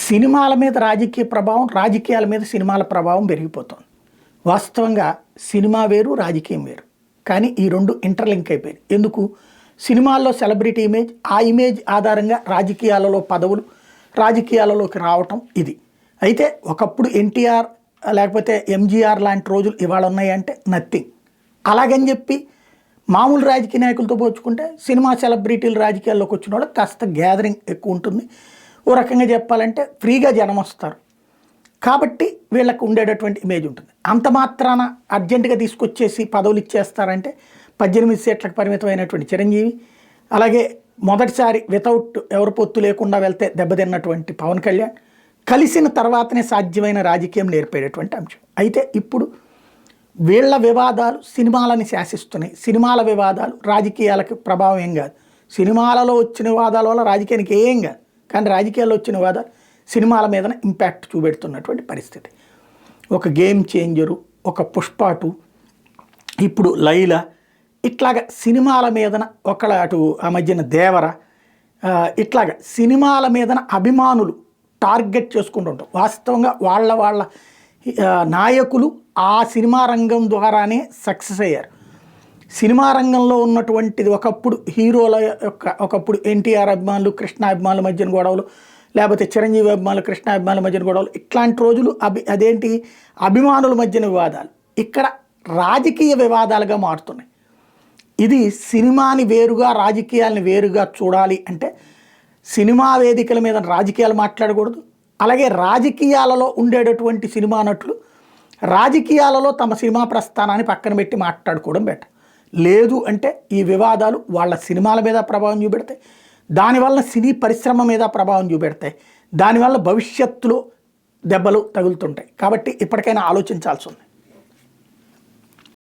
సినిమాల మీద రాజకీయ ప్రభావం, రాజకీయాల మీద సినిమాల ప్రభావం పెరిగిపోతుంది. వాస్తవంగా సినిమా వేరు, రాజకీయం వేరు. కానీ ఈ రెండు ఇంటర్లింక్ అయిపోయాయి. ఎందుకు? సినిమాల్లో సెలబ్రిటీ ఇమేజ్, ఆ ఇమేజ్ ఆధారంగా రాజకీయాలలో పదవులు, రాజకీయాలలోకి రావటం ఇది. అయితే ఒకప్పుడు ఎన్టీఆర్ లేకపోతే ఎంజీఆర్ లాంటి రోజులు ఇవాళ ఉన్నాయంటే నథింగ్. అలాగని చెప్పి మామూలు రాజకీయ నాయకులతో పోల్చుకుంటే సినిమా సెలబ్రిటీలు రాజకీయాల్లోకి వచ్చిన వాళ్ళకి కాస్త గ్యాదరింగ్ ఎక్కువ ఉంటుంది. ఓ రకంగా చెప్పాలంటే ఫ్రీగా జనం వస్తారు కాబట్టి వీళ్ళకు ఉండేటటువంటి ఇమేజ్ ఉంటుంది. అంత మాత్రాన అర్జెంటుగా తీసుకొచ్చేసి పదవులు ఇచ్చేస్తారంటే 18 సీట్లకు పరిమితమైనటువంటి చిరంజీవి, అలాగే మొదటిసారి వితౌట్ ఎవరి పొత్తు లేకుండా వెళ్తే దెబ్బతిన్నటువంటి పవన్ కళ్యాణ్ కలిసిన తర్వాతనే సాధ్యమైన రాజకీయం నేర్పేటటువంటి అంశం. అయితే ఇప్పుడు వీళ్ళ వివాదాలు సినిమాలని శాసిస్తున్నాయి. సినిమాల వివాదాలు రాజకీయాలకు ప్రభావం ఏం కాదు. సినిమాలలో వచ్చిన వివాదాల వల్ల రాజకీయానికి ఏం కాదు, కానీ రాజకీయాల్లో వచ్చిన వివాదాలు సినిమాల మీద ఇంపాక్ట్ చూపెడుతున్నటువంటి పరిస్థితి. ఒక గేమ్ చేంజరు, ఒక పుష్ప 2, ఇప్పుడు లైలా, ఇట్లాగా సినిమాల మీదన ఒకళ్ళ అటు ఆ మధ్యన దేవర, ఇట్లాగా సినిమాల మీదన అభిమానులు టార్గెట్ చేసుకుంటూ ఉంటాం. వాస్తవంగా వాళ్ళ నాయకులు ఆ సినిమా రంగం ద్వారానే సక్సెస్ అయ్యారు. సినిమా రంగంలో ఉన్నటువంటిది ఒకప్పుడు హీరోల యొక్క, ఒకప్పుడు ఎన్టీఆర్ అభిమానులు కృష్ణ అభిమానుల మధ్యన గొడవలు, లేకపోతే చిరంజీవి అభిమానులు కృష్ణ అభిమానుల మధ్యన గొడవలు, ఇట్లాంటి రోజులు అదేంటి అభిమానుల మధ్యన వివాదాలు ఇక్కడ రాజకీయ వివాదాలుగా మారుతున్నాయి. ఇది సినిమాని వేరుగా రాజకీయాలని వేరుగా చూడాలి అంటే సినిమా వేదికల మీద రాజకీయాలు మాట్లాడకూడదు. అలాగే రాజకీయాలలో ఉండేటటువంటి సినిమా నటులు రాజకీయాలలో తమ సినిమా ప్రస్థానాన్ని పక్కన పెట్టి మాట్లాడుకోవడం బెటర్. లేదు అంటే ఈ వివాదాలు వాళ్ళ సినిమాల మీద ప్రభావం చూపెడతాయి, దానివల్ల సినీ పరిశ్రమ మీద ప్రభావం చూపెడతాయి, దానివల్ల భవిష్యత్తులో దెబ్బలు తగులుతుంటాయి. కాబట్టి ఇప్పటికైనా ఆలోచించాల్సి ఉంది.